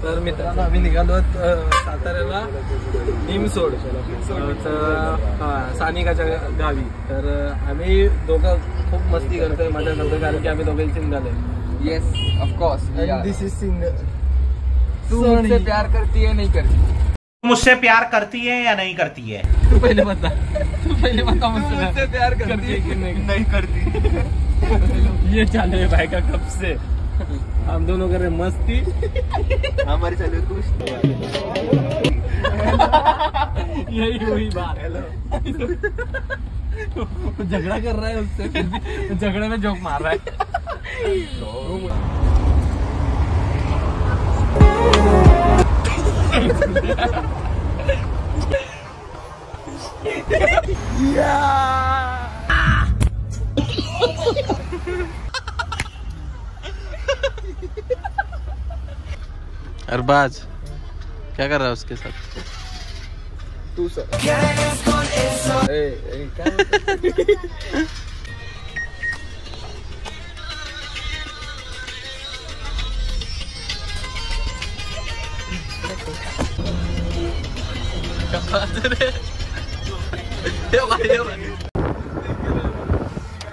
तर मित्रांनो आम्ही निघालो साताऱ्याला निमसोड सानिकाच्या गावी. तर आम्ही दोघं खूप मस्ती करतोय, मजा करतोय, कारण की आम्ही दोघे single yes of course. This is single. तू मुझसे प्यार करती है नहीं करती? मुझसे प्यार करती है या नहीं करती है? तू पहले बता, मुझसे प्यार करती है कि नहीं करती? ये चालू है भाई का कब से. हम दोनों कर रहे मस्ती, हमारी चालू है यही हुई बात. झगड़ा कर रहा है उससे, झगड़े में जोक मार रहा है. अरबाज क्या कर रहा है उसके साथ? तू सर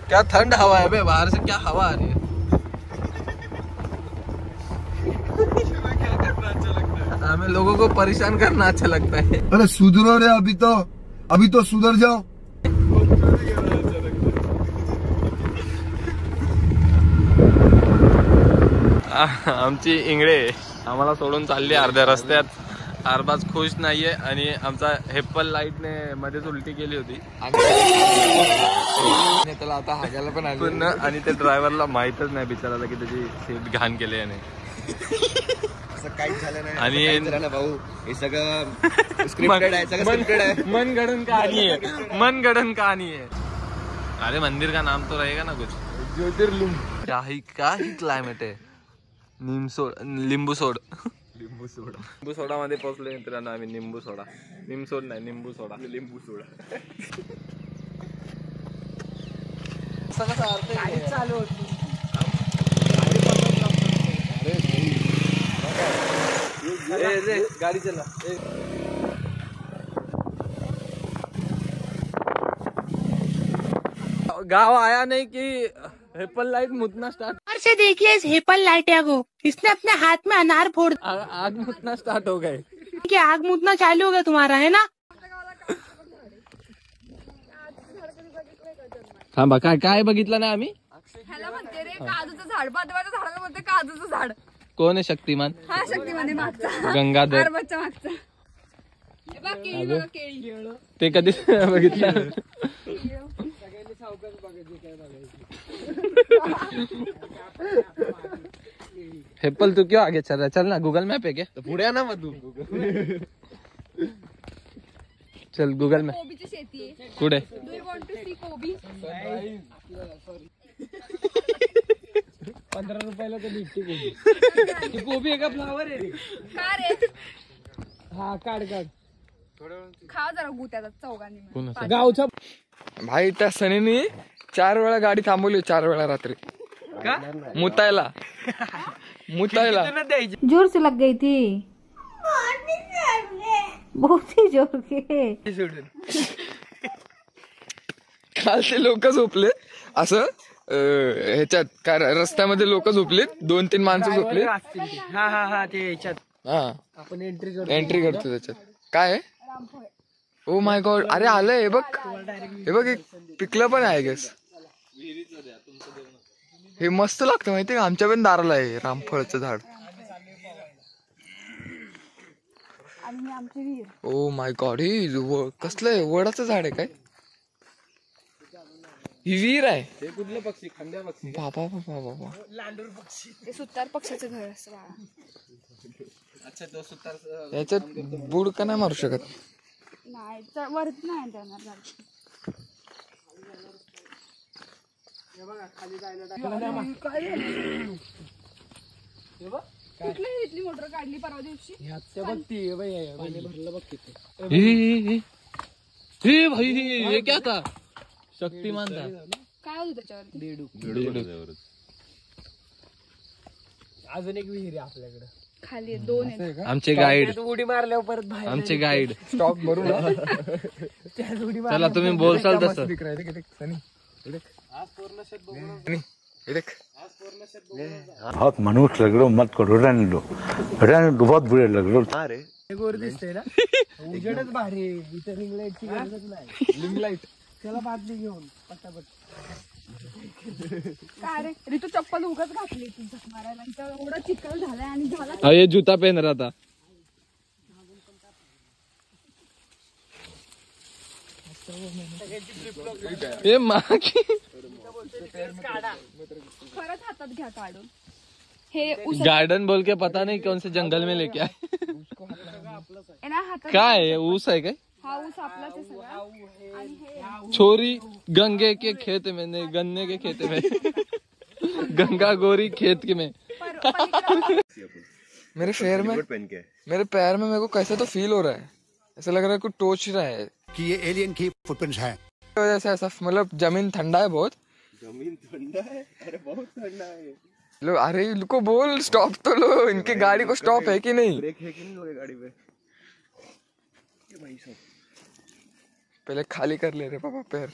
क्या ठंड हवा है बे, बाहर से क्या हवा आ रही है. हमें लोगों को परेशान करना अच्छा लगता है. अरे सुधरो रे, अभी तो सुधर जाओ. आमची इंगळे आम्हाला सोडून चालली अर्ध्या रस्त्यात. अरबाज खुश नाहीये आणि आमचा हेप्पल लाईटने मध्येच उलटी केली होती त्याला आता हागायला पण आली पूर्ण. आणि ते ड्रायव्हरला माहितच नाही बिचाराला की त्याची सीट घाण केली आहे. असं काहीच झालं नाही. आणि ना भाऊ, हे सगळं स्क्रिप्टेड आहे, सगळं स्क्रिप्टेड आहे. मनगढ़ंत कहानी है, मनगढ़ंत कहानी है. अरे मंदिर का नाम तो रहेगा ना कुछ. ज्योतिर्लिंग. क्या ही क्लायमेट आहे. लिंबू सोड मध्ये पोहोचलो मित्रांनो आम्ही. निंबू सोडा, निमसोड नाही, लिंबू सोडा. चालू होती गाड़ी चला. गाँव आया नहीं कि हेप्पल लाइट मुतना स्टार्ट. से देखिए इस हेप्पल लाइटिया को, इसने अपने हाथ में अनार फोड़ आग मुतना स्टार्ट हो गए. क्या आग मुतना चालू हो गया तुम्हारा, है ना? थांबा, काय बघितलं नाही आम्ही. ह्याला म्हणते रे काजूचं झाड, बदवाच्या झाडाला म्हणते काजूचं झाड. कोण आहे शक्तिमान? हा शक्तिमान मागचा, गंगाधर. अरबाजच्या मागचा. हे बघ केळी, बघा केळी. ते कधी बघितलं? हेप्पल तू क्यों आगे चल रहा है? चल ना, गूगल मैप है क्या? तर पुढे ना मग तू. चल गूगल मैप. कोबीची शेती आहे. कुठे? Do you want to see कोबी? 15 रुपयाला तर भेटते कोबी. ती कोबी आहे का फ्लावर आहे? का रे? हा, काढ. खा जरा गुत्याचा चौघांनी. गावचा भाई त्या सनीने 4 वेळा गाडी थांबवली, 4 वेळा रात्री. का? मुतायला. जोर से लग गई थी, बहुत ही जोर के. काल ते लोक झोपले असं ह्याच्यात, काय रस्त्यामध्ये लोक झोपलेत, 2-3 माणसं झोपले. हा ते याच्यात हा आपण एंट्री करतो त्याच्यात. काय ओ माय गॉड. अरे आलंय, हे बघ एक पिकलं पण आहे गेस. हे मस्त लागतं माहितीये का. आमच्या पण दाराला आहे रामफळचं झाड. ओ माय गॉड. ही कसलं आहे? वडाचं झाड आहे काय? ही विहीर आहे. ते कुठलं पक्षी? खंड्या पक्षी. बाबा लांडूर पक्षी. ते सुतार पक्षाचं घर असतं बाळा. अच्छा, तो सुतार. याच्यात बुड का नाही मारू शकत? नाही, वरती नाही जाणार झाड. कुठली इथली मोटर काढली परवा दिवशी? भरलं बघ किती. हे भाई हे क्या था? शक्तिमान था. काय होतं त्याच्यावरती? अजून एक विहीर आहे आपल्याकडे. खाली 2 आहेत. आमचे गाईड, उडी मारल्यावर परत बाहेर आमचे गाईड. स्टॉक भरू ना. चला तुम्ही बोलसाल तसं. बहुत मनुष्य लग रहे हो, मत करो, रहने दो बहुत बुरे लग रहे हो. अरे गोर दिसते ना उजेडच भारी इथे रिंग लाईटची गरजच नाही. रिंग लाईट त्याला बादली घेऊन पटापट. काय रे ऋतू चप्पल उगाच घातली ती झक मारायला. एवढा चिखल झालाय आणि झाला ये जूता पहन रहा था. ये माँ की खरंच हातात घ्या काढून. हे गार्डन बोल के पता नहीं कौन से जंगल में लेके आए. ना हातात काय आहे? ऊस आहे काय? हा ऊस आपलाच आहे सगळा. आणि हे छोरी गंगे के खेत में, नहीं गन्ने के खेत में. गंगा गोरी खेत के में. मेरे पैर में, मेरे पैर में मेरे को कैसे तो फील हो रहा है. ऐसा लग रहा है कुछ टोच रहा है कि ये एलियन की फुटप्रिंट्स है. वजह ऐसा मतलब जमीन ठंडा है बहुत. जमीन ठंडा है. अरे बहुत ठंडा है. लो अरे इनको बोल स्टॉप तो लो. इनकी गाड़ी को स्टॉप है कि नहीं. ब्रेक है कि नहीं लोगे गाड़ी पे. पहले खाली कर ले रे पापा पैर.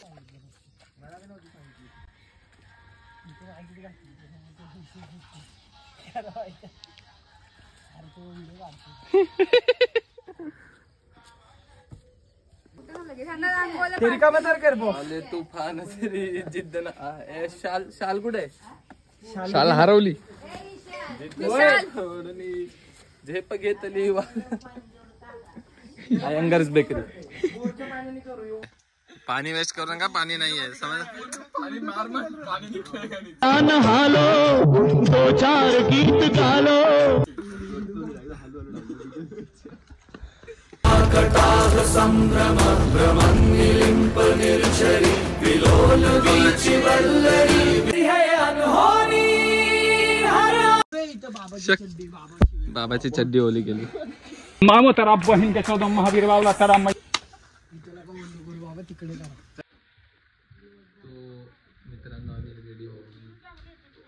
तेरी का मदर कर बो. तूफान तेरी जिद्द ना. शाल शाल कुठे. शाल हरवली. झेप घेतली अयंगर्स बेकरी. पानी वेस्ट करू नका. पाणी नाही आहे समज. बाबाची चड्डी ओली गेली. मामो तरा बहीण के 14 महावीर बाबला तरा. मित्रांनो आम्ही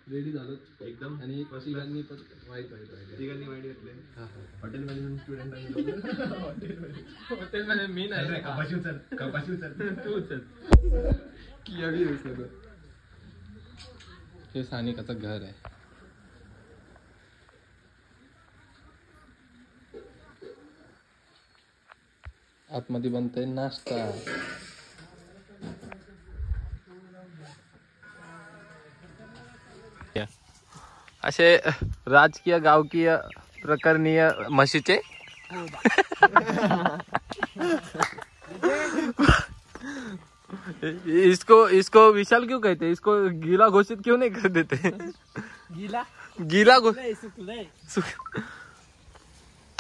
रेडी झालो एकदम. आणि तिघांनी पण वाईट घेतले. हॉटेलमध्ये स्टुडंट हॉटेलमध्ये मी नाही. तू उचल की अभी सगळं. हे सानिकाचं घर आहे. आतमध्ये बनतोय नाश्ता. असे राजकीय गावकीय प्रकरणीय म्हशीचे इसको विशाल क्यों कहते हैं. इसको गीला घोषित क्यों नहीं कर देते. गीला गीला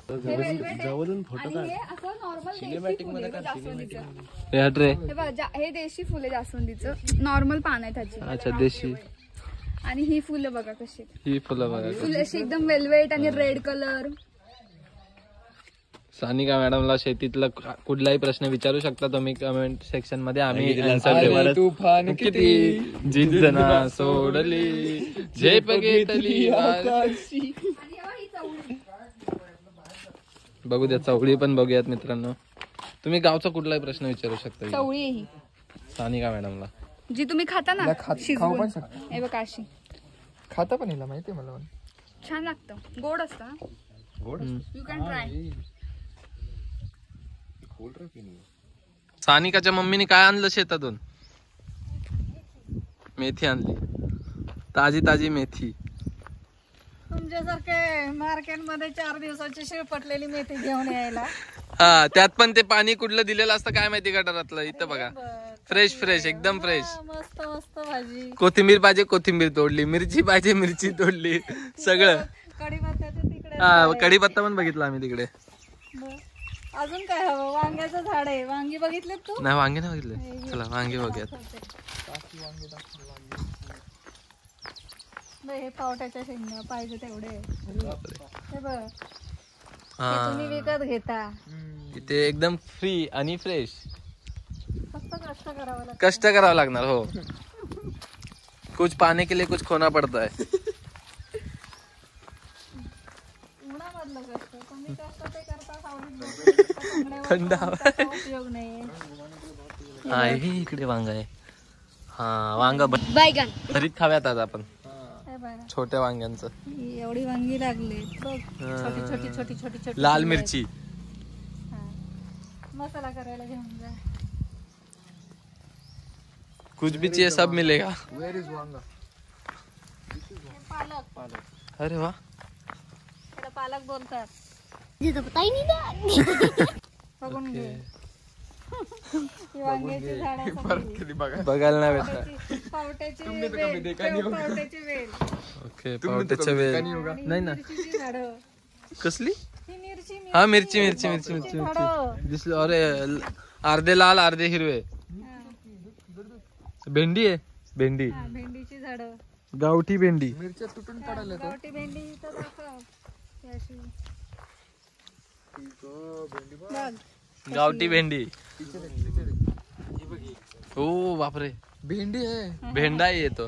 जवळून फोटो काढ. सिनेमॅटिक मध्ये हे देशी फुले जास्वंदीचं नॉर्मल पान आहे त्याची. अच्छा देशी. आणि ही फुलं बघा कशी. ही फुलं बघा. फुले अशी एकदम वेलवेट आणि रेड कलर. सानिका मॅडमला शेतीतला कुठलाही प्रश्न विचारू शकता तुम्ही कमेंट सेक्शन मध्ये. आम्ही आन्सर देऊ. तुफान किती जिंजना सोडली झेप घेतली. बघू द्या चवळी पण बघूयात मित्रांनो. तुम्ही गावचा कुठलाही प्रश्न विचारू शकता चवळी ही सानिका मॅडमला. जी तुम्ही खाता ना शिजवून. हे बघा अशी खाता पण हिला माहितीये मला. छान लागतं. गोड असतं ना. गोड यू कॅन ट्राय. सानिकाच्या मम्मीने काय आणलं शेतातून. मेथी आणली. ताजी ताजी मेथी. तुमच्यासारखे मार्केटमध्ये 4 दिवसाची शिळपटलेली मेथी घेऊन यायला. हा त्यात पण ते पाणी कुठलं दिलेलं असतं काय माहिती गटारातलं. इथं बघा फ्रेश फ्रेश एकदम फ्रेश. मस्त मस्त भाजी. कोथिंबीर पाहिजे कोथिंबीर तोडली. मिरची पाहिजे मिरची तोडली. सगळं. कढीपत्त्याचे तिकडे. हा कढीपत्ता पण बघितला आम्ही तिकडे. अजून काय हवं. वांग्याचं झाड आहे. वांगी बघितलेत तू. नाही वांगे नाही बघितले. चला वांगे बघूयात. हे पावट्याच्या शेंगा पाहिजे तेवढे. हे बघ तुम्ही विकत घेता. इथे एकदम फ्री आणि फ्रेश. फक्त कष्ट करावं लागणार. हो कुछ पाने के लिए कुछ खोना पड़ता है. असतं. कमी जास्त ते करता सावलीत बसून थंड हवा. त्याचा उपयोग नाही. हा हे इकडे वांग आहे. हा वांग बैगन भरीत खाव्यात आज आपण हे बघा, छोट्या वांग्यांचं. एवढी वांगी लागली बघ. छोटी छोटी छोटी छोटी छोटी लाल मिरची. हा. मसाला करायला घेऊन जा. कुछ भी चाहिए सब मिलेगा. पालक, अरे वा. त्याला पालक बोलतात. बघून घे. ही वांग्याची झाड बघायला नाही भेटत. पावट्याची वेल. ओके पावट्याच्या वेळ नाही ना. मिरचीची झाडं. कसली. ही मिरची हा मिरची मिरची मिरची मिरची मिरची दिसली. अरे अर्धे लाल अर्धे हिरवे. भेंडी आहे. भेंडी भेंडीची झाडं. गावठी भेंडी. गावठी भेंडी तर दाखव. ही अशी. बघ. गावठी भेंडी. हो बापरे भेंडी आहे. भेंडा येतो.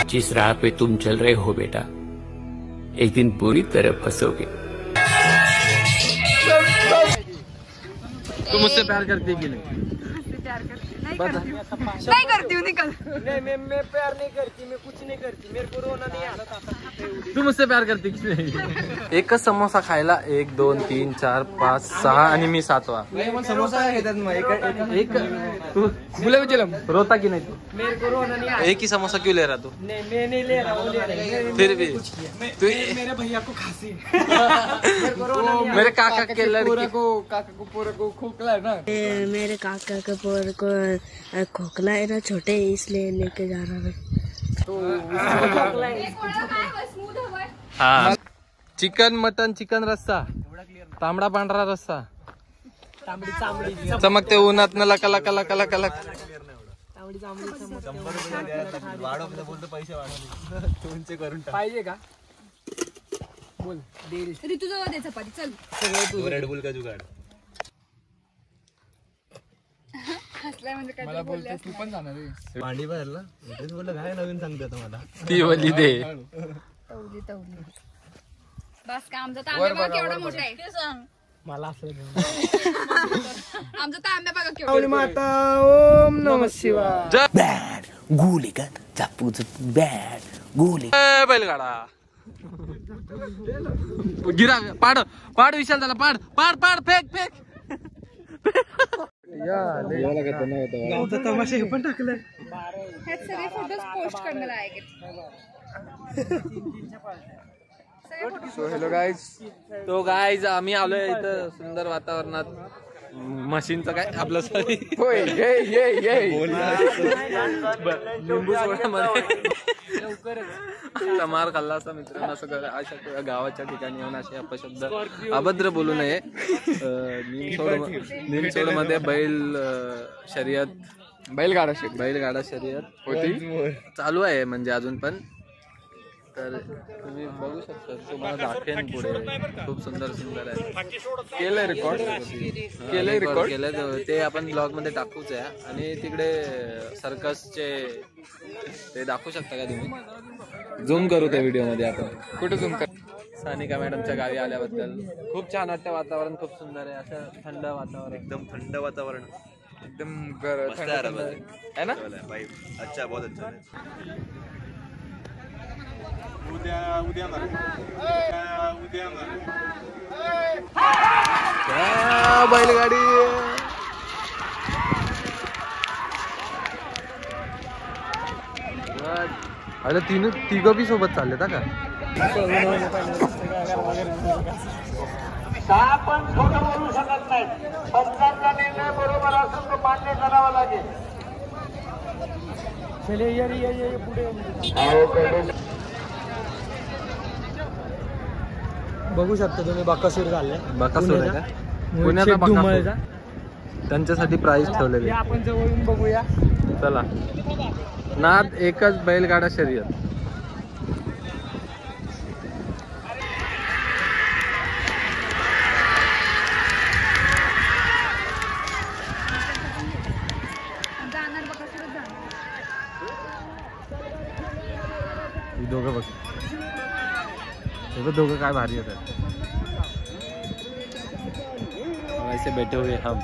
जिस राह पे तुम चल रहे हो बेटा, एक दिन पूरी तरह फंसोगे. तू मुझसे प्यार करती है कि नहीं. नहीं करती हूँ. निकल. मैं प्यार नहीं करती, मैं कुछ नहीं करती, मेरे को रोना नहीं आता. तू मुझसे प्यार करती की नाही. एकच समोसा खायला 1 2 3 4 5 6 आणि मी 7वा. समोसा घेतात मग एक तू गुलाब जलम रोता की नहीं तू. मेरे को रोना नहीं आता. एक ही समोसा क्यों ले रहा तू. नहीं मैं नहीं ले रहा, वो ले रहा है. फिर भी तू मेरे भैया को खांसी. मेरे को रोना नहीं आता. मेरे काका के लड़के काका को पूरा को खोखला है ना. मेरे काका के पोर को खोखला है ना छोटे, इसलिए लेके जा रहा है. हा चिकन मटन चिकन रस्सा तांबडा पांढरा रस्सा चमकते उन्हात न लका लका लका लका लक. पाहिजे का बोल. ऋतू जवळ दे चपाती. चल. रेडबुल का जुगाड. हसलाय म्हणजे काय मला बोलतो तू पण जाणार आहे. भांडी भरला तेच बोललं काय नवीन सांगते आता मला. ती वली दे. तवली तवली. बस का आमचा तांब्या बघा केवढा मोठा आहे. ते सांग मला असं आमचा तांब्या बघा केवढा. माता ओम नमः शिवाय. बॅड गोली का चापूच बॅड गोली. बैलगाडा गिरा पाड पाड विशाल झाला. पाड पाड पाड फेक फेक. तमाशा हे पण टाकलं. हे सगळे फोटोज पोस्ट करणार आहे. So hello guys. तो गाईज आम्ही आलोय इथं सुंदर वातावरणात. मशीनचं काय आपलं सॉरी लिंबू सोड्यामध्ये मार खाल्ला असा मित्रांनो. असं अशा गावाच्या ठिकाणी येऊन असे अपशब्द अभद्र बोलू नये. निमसोड मध्ये बैलगाडा शर्यत होती चालू आहे म्हणजे अजून पण. तर तुम्ही बघू शकता. तुम्हाला दाखवेन पुढे. खूप सुंदर सुंदर आहे. केलंय रेकॉर्ड केलंय ते आपण ब्लॉग मध्ये टाकूच आहे. आणि तिकडे सर्कसचे ते दाखवू शकता का तुम्ही. झूम करू त्या व्हिडिओ मध्ये आपण. कुठे झूम कर. सानिका मॅडमच्या गावी आल्याबद्दल खूप छान वाटतं. वातावरण खूप सुंदर आहे. असं थंड वातावरण. एकदम थंड वातावरण. एकदम है ना. अच्छा बहुत अच्छा. बैलगाडी. अरे तिघं बी सोबत चालले का. आपण खोटं बोलू शकत नाही. पंचांचा निर्णय बरोबर असून तो मान्य करावा लागेल. बघू शकता तुम्ही बकासूर झाले. बकासूर आहे का? पुण्याचा बकासूर. त्यांच्यासाठी प्राइस ठेवलेली. आपण जवळून बघूया. चला. नाद एकच बैलगाडा शर्यत. दोघं बघ. दोघं काय भारी होतात. ऐसे बैठे हुए हम.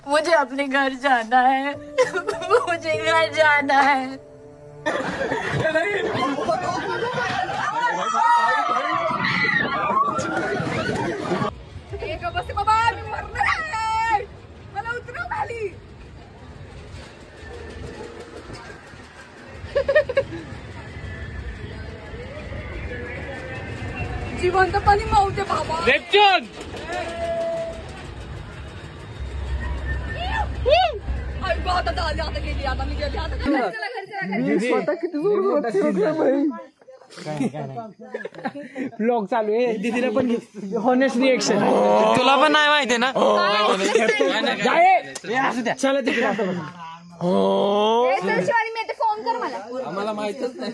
मुझे अपने घर जाना है. मुझे घर जाना है. बाबा मी मरणार आहे. मला उतरव खाली. जिवंतपणी मावते बाबा. आता गेली. आता मी गेली. आता स्वतः किती जोर ब्लॉग चालू आहे. दीदीला पण हॉनेस्ट रिएक्शन. तुला पण नाही माहिती ना. चला तिकडे. मी फोन कर मला. आम्हाला माहितच नाही.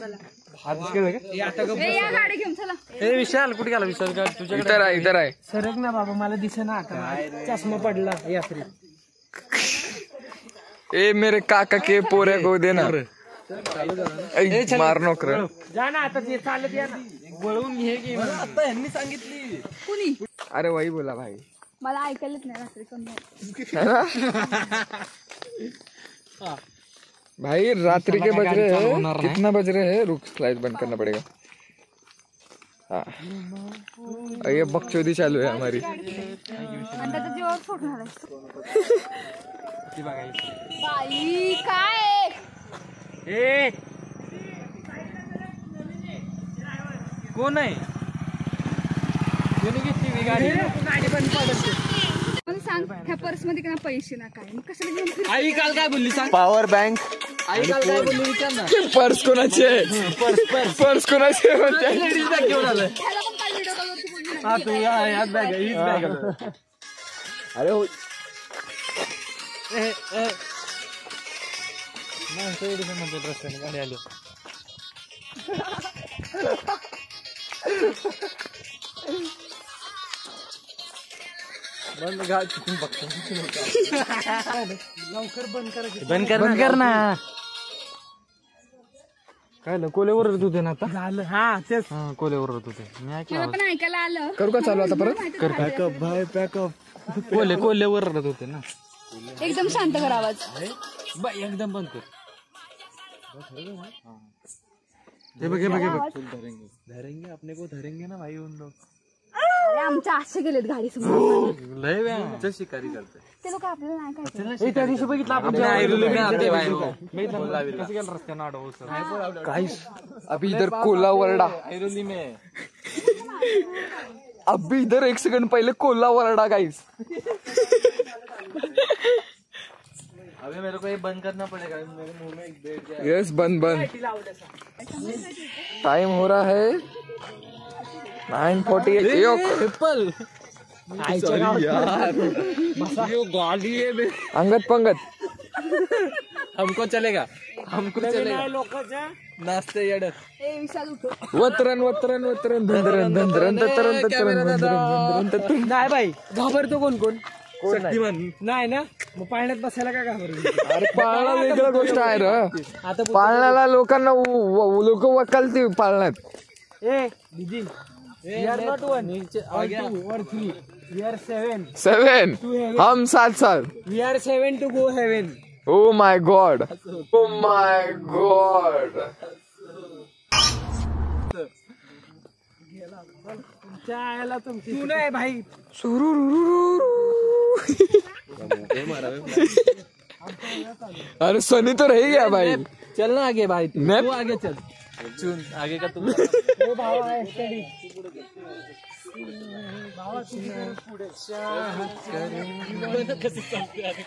या गाडी घेऊन चला. ए विशाल कुठे गेला? विशाल का तुझ्याकडे? इधर आहे. सरक ना बाबा, मला दिसेना. चष्मा पडला यात्री. ए मेरे काका के पोरे को देना. मार नोकर. जा ना आता. ते चालत या ना. वळून घे की. आता यांनी सांगितली. कुणी? अरे वही बोला भाई. मला ऐकायलाच नाही रात्री कमी. भाई रात्रि के बज रहे हैं. कितना बज रहे हैं? रुक, स्लाइड बंद करना पड़ेगा. हाँ ये बकचोदी चालू है हमारी. बाई काय कोण आहे? घेतली गाडी. मला सांग, ह्या पर्स मध्ये काय पैसे ना काय? मग कशाला घेऊन फिरतो? आई काल काय बोलली सांग. Power bank. आई काल काय बोलली विचार ना. पर्स कोणाची आहे? पर्स कोणाची आहे? लेडीज बॅग घेऊन आलोय. ह्याला पण काल व्हिडिओ कॉलवरती बोलली. हा तू याच बॅग आहे. हीच बॅग आहे. अरे हो. रस्त्याने गाडी आली. लवकर बंद कर ना. काय कोले ओरडत होते ना आता. झालं. हा तेच. कोले ओरडत होते. मी मला पण ऐकायला आलं. करू का चालू आता परत? कर पॅकअप भाई पॅकअप. कोले ओरडत होते ना. एकदम शांत कर आवाज. एकदम बंद कर. हे बघ. धरेंगे अपने को धरेंगे ना भाई उन लोग. अरे आमच्या आशे गेलेत गाडी समोर. लय शिकारी करते. ते लोक आपल्याला नाही काय. त्या दिवशी बघितलं आपण रस्त्यानं अडवलं. गाइस अभी इधर कोल्हा वरडा. अभी इधर 1 सेकंड पहले कोल्हा वरडा गाइस. अबे मेरे को ये बंद करना पड़ेगा. मेरे मुंह में एक बैठ गया. यस बंद. टाइम हो रहा है 9:48. ट्रिपल. गाड़ी है अंगत पंगत. हमको चलेगा. नाचते येड. ए विशाल उठो. वतरन धंदरन नाही बाई घाबरतो. कोण नाही ना. मग पाळण्यात बसायला काय घाबरतो? अरे पाळणा वेगळं गोष्ट आहे रे. आता पाळण्याला लोकांना लोक वकालती पाळण्यात. ए दीदी we are not 1 or 3 we are 7 Hum 7 we are 7 to go heaven. Oh my god. Oh my god. तू नाही भाई. अरे सनी तो रह गया भाई. चल ना आगे भाई, तू आगे चल, चुन आगे का तुम।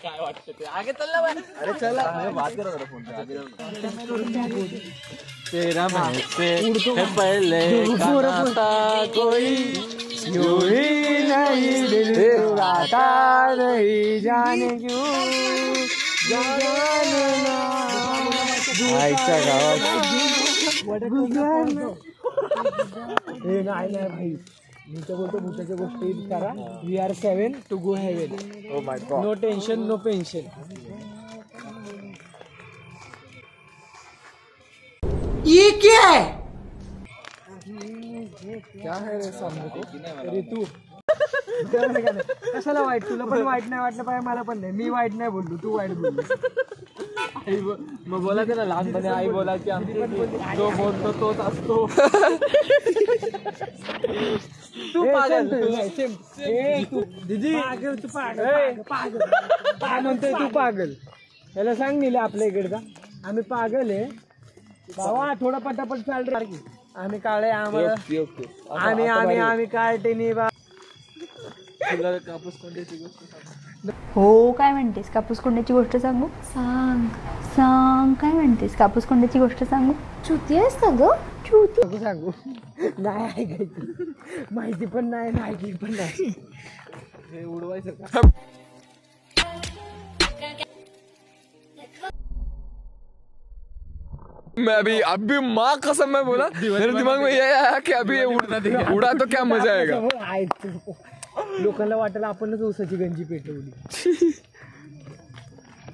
काय वाटतं ते आगे चल ना भाई. अरे चला बात करा जरा फोन. तेरा मुझसे है पहले का नाता कोई यूं ही नहीं दिल चुराता नहीं जाने क्यों जानना आईच्या गावात. नाही भाई, मी तर बोलतो भूताच्या गोष्टी करा. We are 7 to go heaven. Oh my God. No tension no pension. ये क्या है? क्या है रे सामने को? अरे तू कशाला वाईट? तुला पण वाईट नाही वाटलं पाहिजे, मला पण नाही. मी वाईट नाही बोललो, तू वाईट बोललो. मग बोलायचं ना, लहानपणी आई बोलायची आमची पण बोलली, जो बोलतो तोच असतो. तू पागल. दीदी तू पागल काय म्हणतोय? तू पागल. याला सांग निले आपल्या इकडचा आम्ही पागल आहे बाबा. थोडं पटापट चाल रे. आम्ही काळे आम्हाला आम्ही आम्ही आम्ही काय टेनी बा. कापूस कोंड्याची गोष्ट हो, काय म्हणतेस? कापूस कोंड्याची गोष्ट सांगू? सांग सांग. काय म्हणतेस? कापूस कोंड्याची गोष्ट सांगू? चुती आहेस का ग? चुती सांगू नाही ऐकायची, माहिती पण नाही ऐकली पण नाही. हे उडवायचं का? मैं अभी माँ कसम मैं बोला, मेरे दिमाग में ये आया कि अभी ये उड़ा तो क्या मजा आएगा. लोकांना वाटेल आपणच ऊसाची गंजी पेटवली.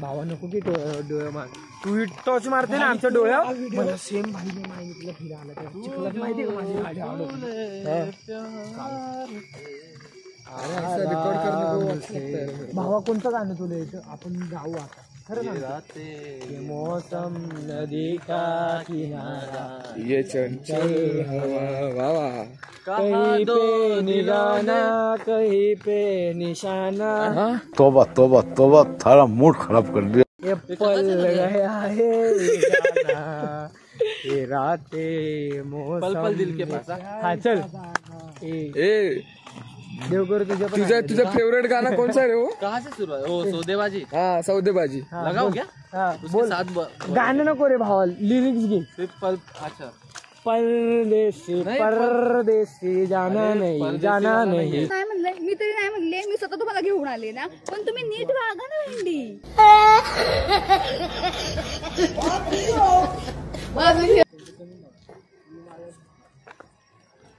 भावा नको की डोळ्या मार. तू टॉर्च मारते ना आमच्या डोळ्यावर. मला सेम भाई माहिती फिरायला चिखलात माहिती का माझी गाडी भावा. कोणतं गाणं तुला येतं? आपण गाऊ आता खरं सांगते. मौसम नदी का किनारा ये चंचल हवा वावा, कहीं पे निगाना कहीं पे निशाना. तोबा तोबा तोबा, थारा मूड खराब कर दिया. ये पल गया है ये रातें मौसम. पल पल दिल के पास. हा चल. ए देव करू तुझा फेवरेट गाना कौन सा है वो? कहाँ से सुरू आहे? हो सौदेबाजी. हाँ सौदेबाजी. लगाओ क्या? बोल. गाणं नको रे भावा, लिरिक्स घे. अच्छा. परदेसी परदेसी जाना नाही जाना नाही. नाही म्हणलंय मी, तरी नाही म्हणले. मी स्वतः तुम्हाला घेऊन आले ना, पण तुम्ही नीट वागा ना भेंडी.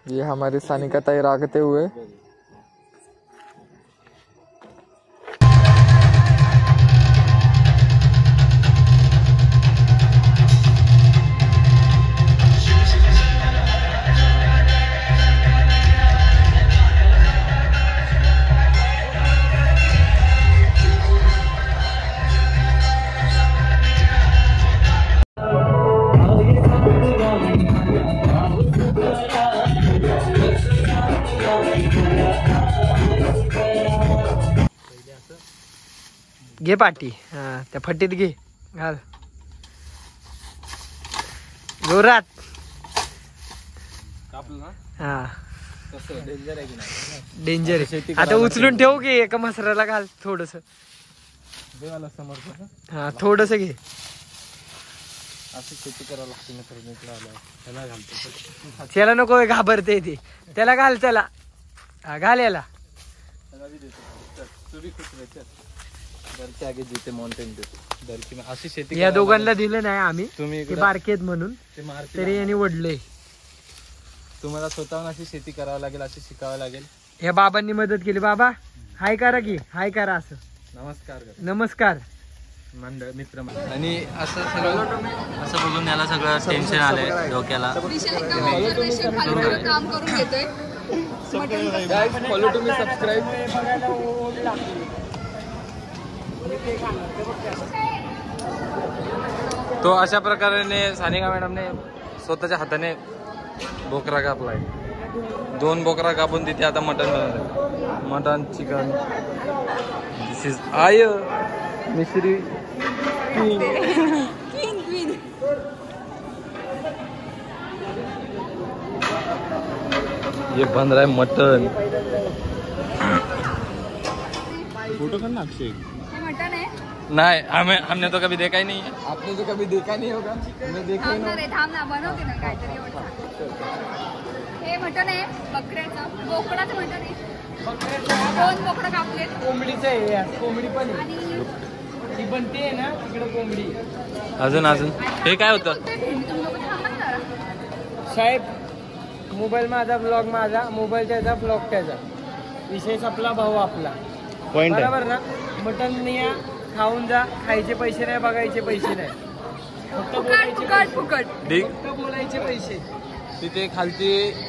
ये हमारी सानिका ताई रागते हुए. घे पाटी. हा त्या फटीत घे, घाल जोरात. हा डेंजर आहे. आता उचलून ठेवू की एका मसराला घाल थोडस. हा थोडस घे. असं शेती करावं लागते ना. त्याला घालतो. त्याला नको घाबरते ते. त्याला घाल. त्याला घाल. याला आगे जीते माउंटेन में अशी शेती. या दोघांना दिलं नाही आम्ही, तुम्ही ते बारकेत म्हणून, तरी यांनी वडले. तुम्हाला स्वतःहून अशी शेती करावं लागेल, अशी शिकावं लागेल. या बाबांनी मदत केली. बाबा हाय करा की, हाय करा. असं नमस्कार नमस्कार मंडळ मित्र. आणि असं सगळं असं बघून याला सगळं टेन्शन आलंय डोक्याला. काम करून घेतोय. Follow to me subscribe. तो अशा प्रकारे सानिका मॅडमने स्वतःच्या हाताने बोकरा कापलाय. 2 बोकरा कापून तिथे आता मटन बनवलं. Mutton chicken. This is I मिश्री. ये बन रहा है मटन. फोटो कर ना अक्षय. हे मटन आहे. नहीं हमने तो कभी देखा ही नहीं है. आपने तो कभी देखा नहीं होगा. मैं देखा ही नहीं. थांब ना बनवते ना काहीतरी एवढं. हे मटन आहे बकऱ्याचं, बोकडाचं मटन आहे. 2 बोकडं कापलेत. कोंबडीचं आहे यार, कोंबडी पण आहे. ती बनते आहे ना तिकडे कोंबडी. अजून हे काय होतं? साहेब मोबाईल माझा, ब्लॉग माझा, मोबाईल त्याचा, ब्लॉग त्याचा, विषय संपला, भाऊ आपला. बरोबर ना? मटन न्या, खाऊन जा, खायचे पैसे नाही, बघायचे पैसे नाही, फक्त बोलायचे पैसे. फक्त बोलायचे पैसे. तिथे खालती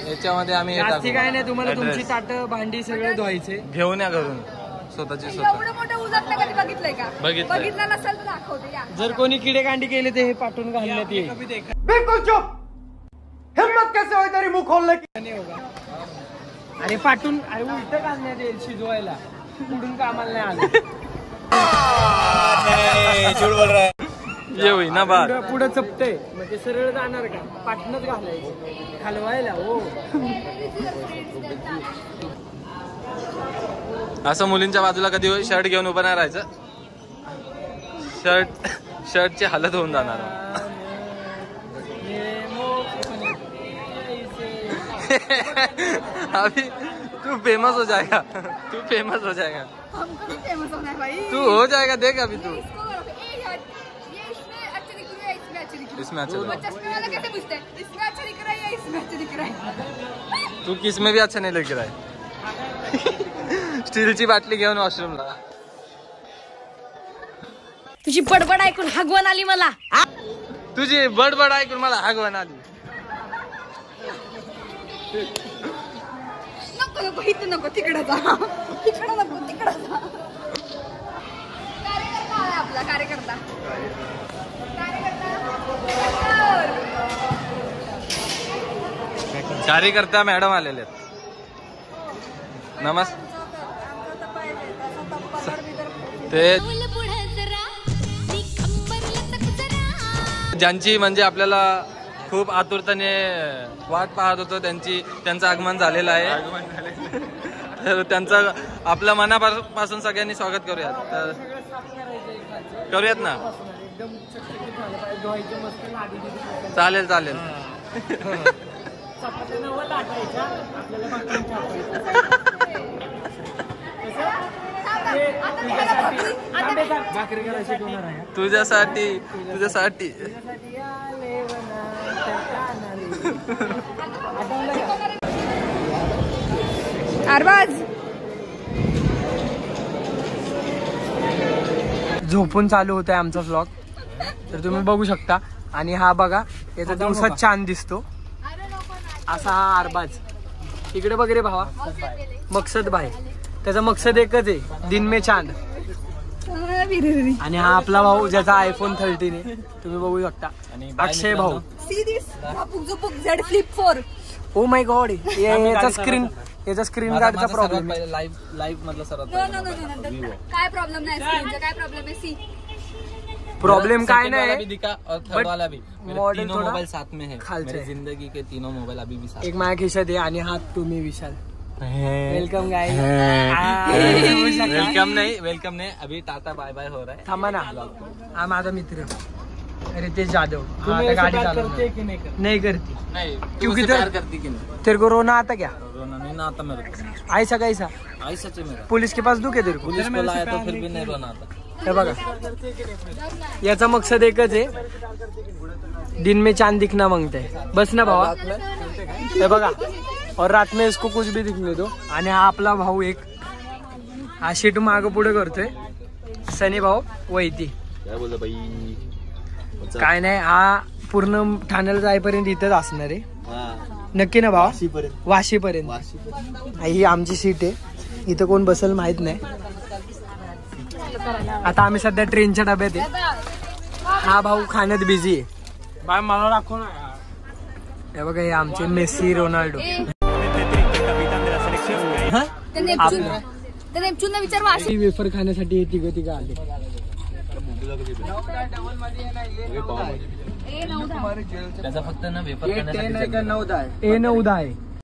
याच्यामध्ये आम्ही जास्ती काय नाही. तुम्हाला तुमची ताटं भांडी सगळे धुवायचे, घेऊन या घरून स्वतःची एवढं मोठं उजाटलं कधी बघितलंय का? बघितलंय. बघितलं नसेल तर दाखवते या. जर कोणी किडेकांडी केले तर हे पाठवून घालण्यात येईल. बिलकुल चुप. हिम्मत कैसे होई तेरी मुंह खोलने की नहीं होगा. अरे पाठवून, अरे उलट घालण्यात येईल शिजवायला. पुढून कामाला नाही आलं. झूठ बोल रहा है. ये होई ना बात. पुढे चपतय म्हणजे सरळ जाणार का? पाठणच घालायचं हलवायला. हो असं मुलींच्या बाजूला कधी शर्ट घेऊन उभं नाही राहायचं. शर्टची हालत होऊन जाणार. अभी तू फेमस हो जाएगा. हमको भी फेमस होना है भाई. तू हो जाएगा. देख अभी तू. इसमें अच्छा चश्मे वाला कैसे पूछते हैं? इसमें अच्छा दिख रहा है या इसमें अच्छा दिख रहा है? तू किस में भी अच्छा नहीं लग रहा है. स्टीलची बाटली घेऊन वॉशरूमला. तुझी बडबड ऐकून हागवण आली मला. तुझी बडबड ऐकून मला हागवण आली. नको नको इथं नको, तिकडे जा. तिकडे नको, तिकडे जा. कार्यकर्ता आहे आपला, कार्यकर्ता. कार्यकर्ता मॅडम आलेले आहेत. नमस्ते. ते ज्यांची म्हणजे आपल्याला खूप आतुरतेने वाट पाहत होतो त्यांचं आगमन झालेलं आहे. तर त्यांचं आपल्या मनापासून सगळ्यांनी स्वागत करूयात. तर करूयात ना. चालेल चालेल. तुझ्यासाठी अरबाज झोपून चालू होत आहे आमचा व्लॉग. तर तुम्ही बघू शकता. आणि हा बघा याचा दिवसात चांद दिसतो असा हा अरबाज. इकडे वगैरे भावा मकसद भाई. त्याचा मकसद एकच आहे, दिन में चांद. आणि हा आपला भाऊ ज्याचा आयफोन 13 आहे. तुम्ही बघू शकता. अक्षय भाऊ. ओ माय गॉड. याचा स्क्रीन गार्डचा प्रॉब्लेम आहे. लाईव्ह मधला सर्वात काय प्रॉब्लेम नाही. स्क्रीनचा काय प्रॉब्लेम आहे? सी प्रॉब्लेम काय नाही. दिखा और थर्ड वाला भी. मॉडल तीनों मोबाइल साथ में है. खालचे. मेरी जिंदगी के तीनों मोबाइल अभी भी साथ. एक माझ्या खिशात आहे आणि हा तुम्ही विशाल. Welcome guys. वेलकम नहीं अभी टाटा बाय बाय हो रहा है. थांबा ना. हा माझा मित्र रितेश जाधव. गाड़ी करते की नहीं करती? नहीं. क्योंकि प्यार करती कि नहीं? तेरे को रोना आता क्या? रोना नहीं ना आता मेरे को. ऐसा कैसा? ऐसा है मेरा. पुलिस के पास दुखे तेरे को? पुलिस को लाया तो फिर भी नहीं रोना आता. हे बघा याचा मकसद एकच आहे, दिन में चांद दिखना मांगता है. बस ना भावा. हे बघा. और रात में इसको कुछ भी दिखने दो. आणि हा आपला भाऊ एक हा शीट माग पुढे करतोय. सनी भाऊ वैती. काय बोलतो बाई? काय नाही. हा पूर्ण ठाण्याला जाईपर्यंत इथंच असणार आहे. नक्की ना भावा? वाशीपर्यंत. ही आमची सीट आहे. इथं कोण बसल माहित नाही. आता आम्ही सध्या ट्रेनच्या डब्यात आहे. हा भाऊ खाण्यात बिझी आहे. बाय मला दाखव ना. हे बघा हे आमचे मेसी रोनाल्डो. वेफर खाण्यासाठी हे तिघं आले. त्याचा फक्त ना वेफर खाण्यासाठी. A9 आहे.